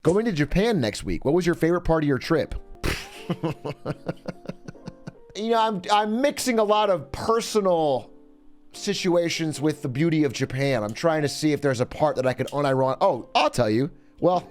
Going to Japan next week. What was your favorite part of your trip? You know, I'm mixing a lot of personal situations with the beauty of Japan. I'm trying to see if there's a part that I can unironic. Oh, I'll tell you. Well,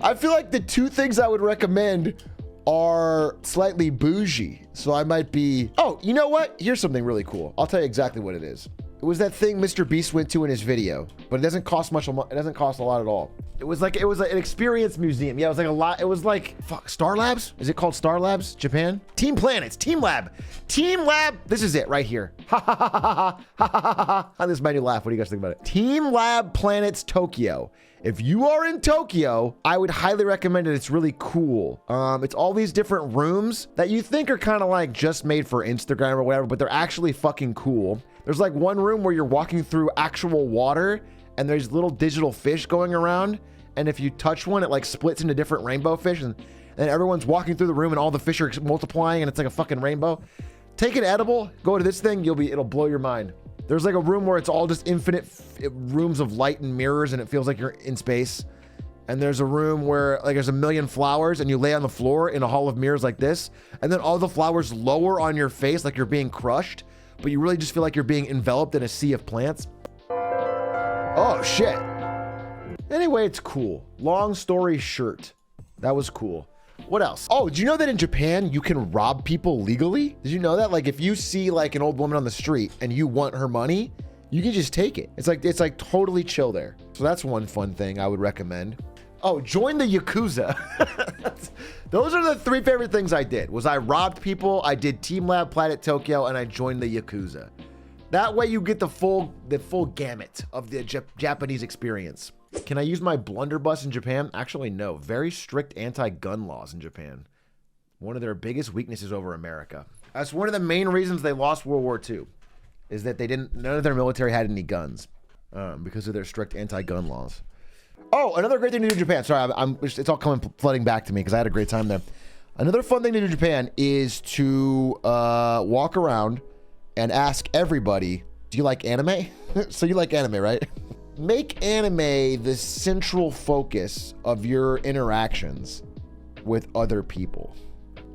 I feel like the two things I would recommend are slightly bougie. So I might be, oh, you know what? Here's something really cool. I'll tell you exactly what it is. It was that thing Mr. Beast went to in his video, but it doesn't cost much. It doesn't cost a lot at all. It was like an experience museum. Yeah, it was like a lot. It was like, fuck, Star Labs? Is it called Star Labs, Japan? Team Planets, Team Lab. Team Lab. This is it right here. Ha ha ha ha ha ha ha. This is my new laugh. What do you guys think about it? Team Lab Planets Tokyo. If you are in Tokyo, I would highly recommend it. It's really cool. It's all these different rooms that you think are kind of like just made for Instagram or whatever, but they're actually fucking cool. There's like one room where you're walking through actual water and there's little digital fish going around. And if you touch one, it like splits into different rainbow fish and everyone's walking through the room and all the fish are multiplying and it's like a fucking rainbow. Take an edible, go to this thing, it'll blow your mind. There's like a room where it's all just infinite rooms of light and mirrors and it feels like you're in space. And there's a room where like there's a million flowers and you lay on the floor in a hall of mirrors like this. And then all the flowers lower on your face like you're being crushed, but you really just feel like you're being enveloped in a sea of plants. Oh shit. Anyway, it's cool. Long story short, that was cool. What else? Oh, did you know that in Japan, you can rob people legally? Did you know that? Like if you see like an old woman on the street and you want her money, you can just take it. It's like totally chill there. So that's one fun thing I would recommend. Oh, join the Yakuza. Those are the three favorite things I did. Was I robbed people, I did Team Lab Planet Tokyo, and I joined the Yakuza. That way you get the full gamut of the Japanese experience. Can I use my blunderbuss in Japan? Actually, no. Very strict anti-gun laws in Japan. One of their biggest weaknesses over America. That's one of the main reasons they lost World War II, is that none of their military had any guns because of their strict anti-gun laws. Oh, another great thing to do in Japan. Sorry, it's all flooding back to me because I had a great time there. Another fun thing to do in Japan is to walk around and ask everybody, do you like anime? So you like anime, right? Make anime the central focus of your interactions with other people.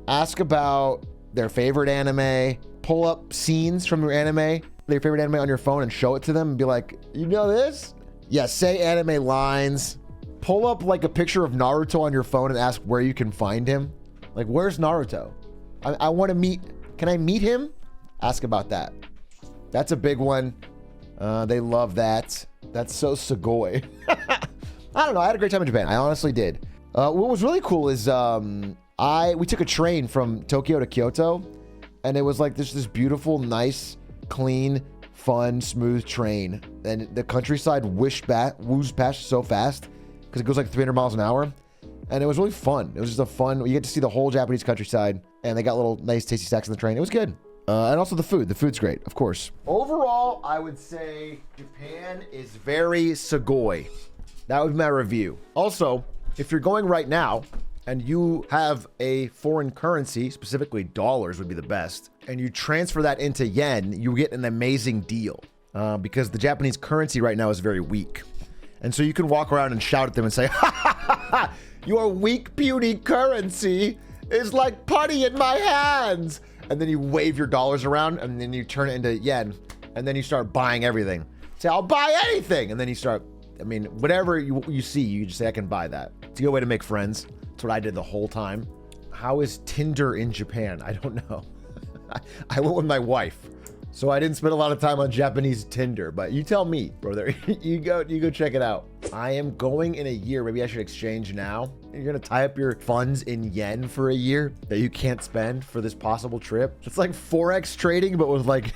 Ask about their favorite anime, pull up scenes from your anime, their favorite anime on your phone and show it to them and be like, you know this? Yeah, say anime lines. Pull up like a picture of Naruto on your phone and ask where you can find him. Like, where's Naruto? I want to meet, can I meet him? Ask about that. That's a big one. They love that. That's so Sugoi. I don't know. I had a great time in Japan. I honestly did. What was really cool is we took a train from Tokyo to Kyoto, and it was like this beautiful, nice, clean, fun, smooth train. And the countryside woos past so fast because it goes like 300 miles an hour. And it was really fun. It was just you get to see the whole Japanese countryside, and they got little nice tasty snacks on the train. It was good. And also the food's great, of course. Overall, I would say Japan is very Sugoi. That would be my review. Also, if you're going right now and you have a foreign currency, specifically dollars would be the best, and you transfer that into yen, you get an amazing deal because the Japanese currency right now is very weak. And so you can walk around and shout at them and say, ha ha ha ha, your weak puny currency is like putty in my hands. And then you wave your dollars around and then you turn it into yen and then you start buying everything. Say, I'll buy anything. And then you start, whatever you see, you just say, I can buy that. It's a good way to make friends. That's what I did the whole time. How is Tinder in Japan? I don't know. I went with my wife, so I didn't spend a lot of time on Japanese Tinder, but you tell me, brother. you go check it out. I am going in a year. Maybe I should exchange now. You're gonna tie up your funds in yen for a year that you can't spend for this possible trip. It's like Forex trading, but with like,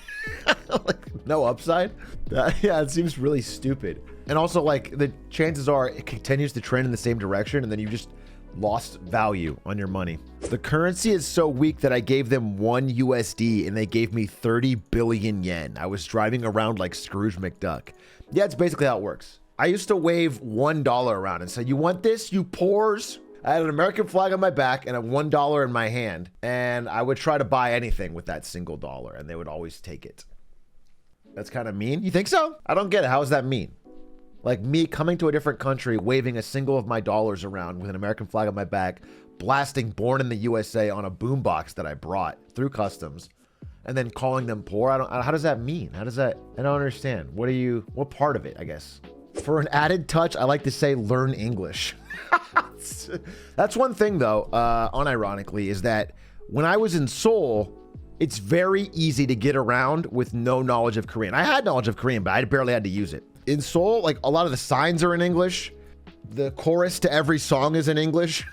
like no upside. Yeah, it seems really stupid. And also like the chances are it continues to trend in the same direction and then you just lost value on your money. The currency is so weak that I gave them 1 USD and they gave me 30 billion yen. I was driving around like Scrooge McDuck. Yeah, it's basically how it works. I used to wave $1 around and say, you want this, you poors? I had an American flag on my back and a $1 in my hand. And I would try to buy anything with that single dollar and they would always take it. That's kind of mean. You think so? I don't get it. How is that mean? Like me coming to a different country, waving a single of my dollars around with an American flag on my back, blasting Born in the USA on a boombox that I brought through customs, and then calling them poor. How does that mean? I don't understand. What part of it, I guess? For an added touch, I like to say learn English. That's one thing though, unironically, is that when I was in Seoul, it's very easy to get around with no knowledge of Korean. I had knowledge of Korean, but I barely had to use it. In Seoul, like a lot of the signs are in English. The chorus to every song is in English.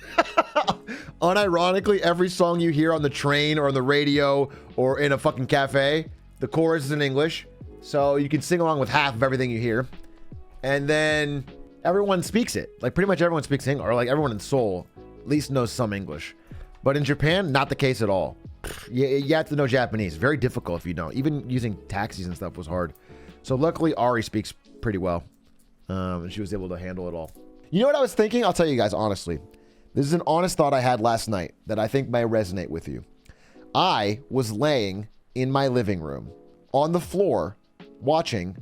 Unironically, every song you hear on the train or on the radio or in a fucking cafe, the chorus is in English. So you can sing along with half of everything you hear. And then everyone speaks it. Like pretty much everyone speaks English, or like everyone in Seoul at least knows some English. But in Japan, not the case at all. You have to know Japanese. Very difficult if you don't. Even using taxis and stuff was hard. So luckily, Ari speaks pretty well. And she was able to handle it all. You know what I was thinking? I'll tell you guys honestly. This is an honest thought I had last night that I think may resonate with you. I was laying in my living room on the floor watching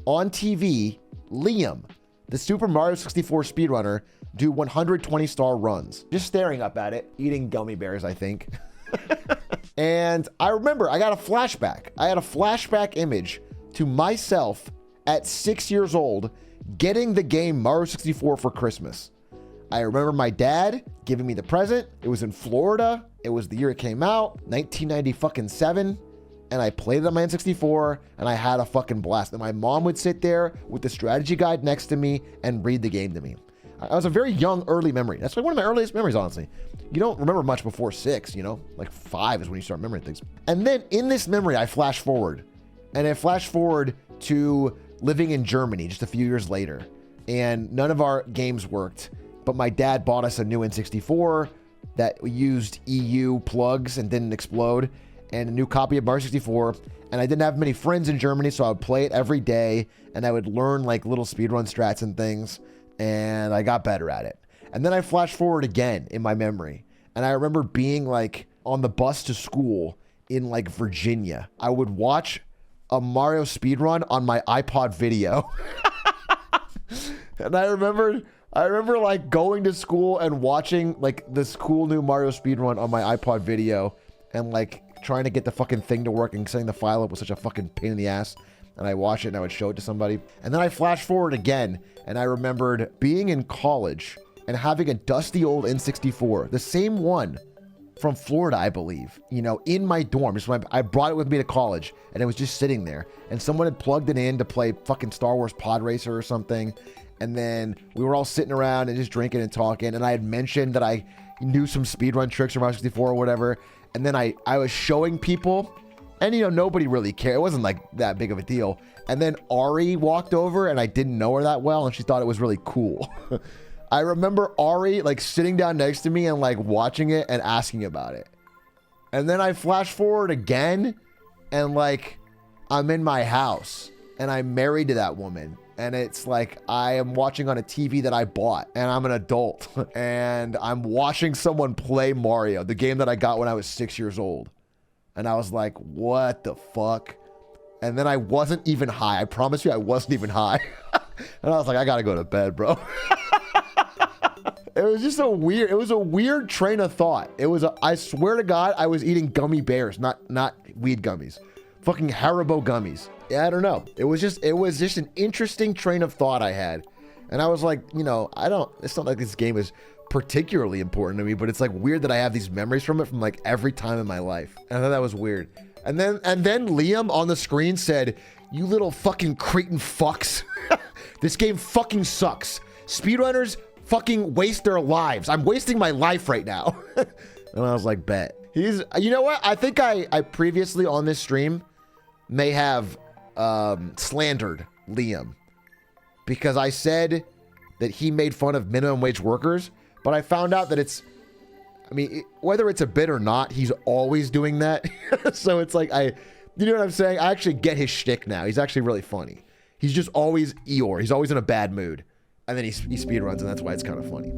on TV Liam, the Super Mario 64 speedrunner, do 120-star runs. Just staring up at it, eating gummy bears, I think. And I remember I got a flashback. I had a flashback image to myself at 6 years old getting the game Mario 64 for Christmas. I remember my dad giving me the present. It was in Florida. It was the year it came out, 1997. And I played it on my N64 and I had a fucking blast. And my mom would sit there with the strategy guide next to me and read the game to me. I was a very young, early memory. That's like one of my earliest memories, honestly. You don't remember much before 6, you know? Like 5 is when you start remembering things. And then in this memory, I flash forward. And I flash forward to living in Germany just a few years later. And none of our games worked. But my dad bought us a new N64 that used EU plugs and didn't explode. And a new copy of Mario 64. And I didn't have many friends in Germany, so I would play it every day. And I would learn like little speedrun strats and things. And I got better at it. And then I flash forward again in my memory. And I remember being like on the bus to school in like Virginia. I would watch a Mario speedrun on my iPod video. And I remember like going to school and watching like this cool new Mario speedrun on my iPod video and like trying to get the fucking thing to work, and setting the file up was such a fucking pain in the ass. And I watched it and I would show it to somebody. And then I flash forward again and I remembered being in college and having a dusty old N64, the same one from Florida, I believe, you know, in my dorm. Just when I brought it with me to college and it was just sitting there, and someone had plugged it in to play fucking Star Wars Pod Racer or something. And then we were all sitting around and just drinking and talking. And I had mentioned that I knew some speedrun tricks from Mario 64 or whatever. And then I was showing people, and you know, nobody really cared. It wasn't like that big of a deal. And then Ari walked over and I didn't know her that well, and she thought it was really cool. I remember Ari like sitting down next to me and like watching it and asking about it. And then I flash forward again and like I'm in my house and I'm married to that woman. And it's like I am watching on a TV that I bought, and I'm an adult. And I'm watching someone play Mario, the game that I got when I was 6 years old. And I was like, what the fuck? And then I wasn't even high. I promise you I wasn't even high. And I was like, I gotta go to bed, bro. It was just a weird train of thought. I swear to God, I was eating gummy bears, not weed gummies. Fucking Haribo gummies. Yeah, I don't know. It was just an interesting train of thought I had. And I was like, you know, it's not like this game is particularly important to me, but it's like weird that I have these memories from it from like every time in my life. And I thought that was weird. And then Liam on the screen said, "You little fucking cretin fucks. This game fucking sucks. Speedrunners fucking waste their lives. I'm wasting my life right now." And I was like, bet. You know what? I think I previously on this stream may have slandered Liam because I said that he made fun of minimum wage workers, but I found out that whether it's a bit or not, he's always doing that. So it's like, you know what I'm saying? I actually get his shtick now. He's actually really funny. He's just always Eeyore. He's always in a bad mood. And then he speedruns, and that's why it's kind of funny.